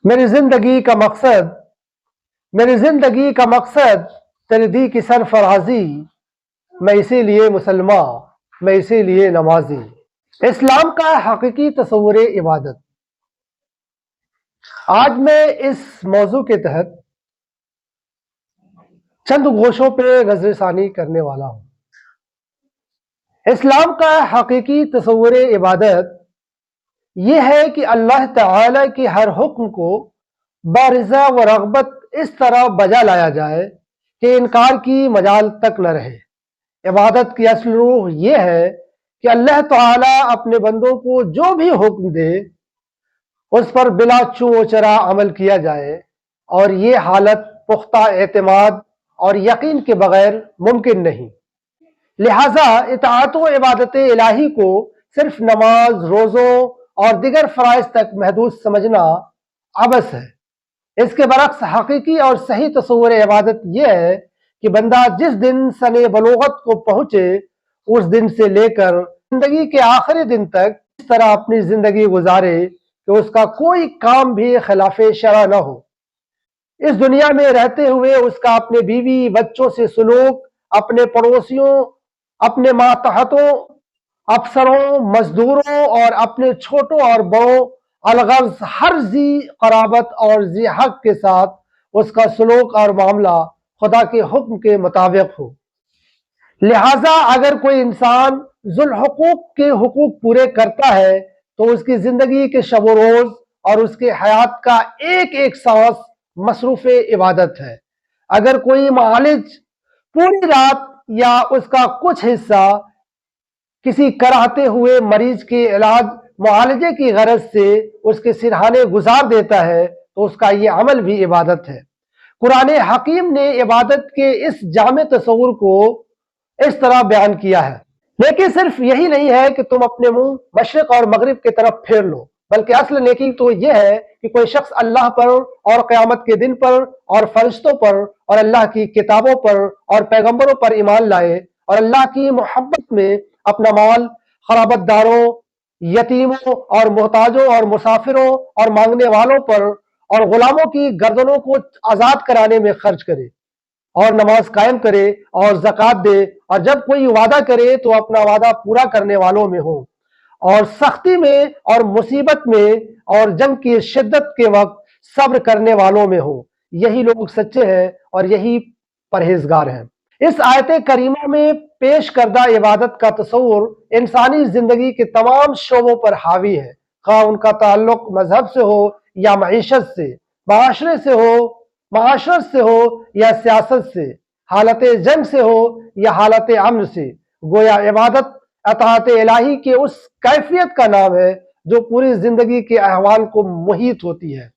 मेरी जिंदगी का मकसद मेरी जिंदगी का मकसद तेरे दी की सरफराजी। मैं इसीलिए मुसलमान, मैं इसीलिए नमाजी। इस्लाम का हकीकी तस्वुर इबादत। आज मैं इस मौजू के तहत चंद गोशों पे नजरसानी करने वाला हूँ। इस्लाम का हकीकी तस्वुर इबादत यह है कि अल्लाह ताला के हर हुक्म को बारिज़ा व रग़बत इस तरह बजा लाया जाए कि इनकार की मजाल तक न रहे। इबादत की असल रूह यह है कि अल्लाह ताला अपने बंदों को जो भी हुक्म दे उस पर बिला चूँ चरा अमल किया जाए, और ये हालत पुख्ता एतमाद और यकीन के बगैर मुमकिन नहीं। लिहाजा इताअत व इबादत इलाही को सिर्फ नमाज, रोज़ों और दिगर फ़राइज़ तक महदूद समझना अबस है। इसके बरक्स हकीकी और सही तस्वुर इबादत यह है कि बंदा जिस दिन सने बलोगत को पहुँचे उस दिन से लेकर जिंदगी के आखिरी दिन तक इस तरह अपनी जिंदगी गुजारे कि उसका कोई काम भी खिलाफ शरा न हो। इस दुनिया में रहते हुए उसका अपने बीवी बच्चों से सुलूक, अपने पड़ोसियों, अपने मातहतों, अफसरों, मजदूरों और अपने छोटों और बड़ों अलगर्ज हर जी कराबत और जी हक के साथ उसका सुलूक और मामला खुदा के हुक्म के मुताबिक हो। लिहाजा अगर कोई इंसान जुल हुकूक के हुकूक पूरे करता है तो उसकी जिंदगी के शब रोज और उसके हयात का एक एक सांस मसरूफ इबादत है। अगर कोई मालिज पूरी रात या उसका कुछ हिस्सा किसी कराहते हुए मरीज के इलाज मुआलजे की गरज से उसके सिरहाने गुजार देता है तो उसका ये अमल भी इबादत है। कुरान हकीम ने इबादत के इस जामे तस्वुर को इस तरह बयान किया है। लेकिन सिर्फ यही नहीं है कि तुम अपने मुंह मशरिक और मगरिब की तरफ फेर लो, बल्कि असल नेकी तो यह है कि कोई शख्स अल्लाह पर और क़यामत के दिन पर और फरिश्तों पर और अल्लाह की किताबों पर और पैगंबरों पर ईमान लाए और अल्लाह की मोहब्बत में अपना माल खराबतदारों, यतीमों और मोहताजों और मुसाफिरों और मांगने वालों पर और गुलामों की गर्दनों को आज़ाद कराने में खर्च करे और नमाज कायम करे और ज़कात दे, और जब कोई वादा करे तो अपना वादा पूरा करने वालों में हो, और सख्ती में और मुसीबत में और जंग की शिद्दत के वक्त सब्र करने वालों में हो। यही लोग सच्चे हैं और यही परहेजगार हैं। इस आयत करीमा में पेश करदा इबादत का तस्वुर इंसानी जिंदगी के तमाम शोबों पर हावी है, खा उनका ताल्लुक मजहब से हो या मईशत से, माशरत से हो या सियासत से, हालत जंग से हो या हालत अमन से। गोया इबादत अताअत इलाही के उस कैफियत का नाम है जो पूरी जिंदगी के अहवाल को मुहीत होती है।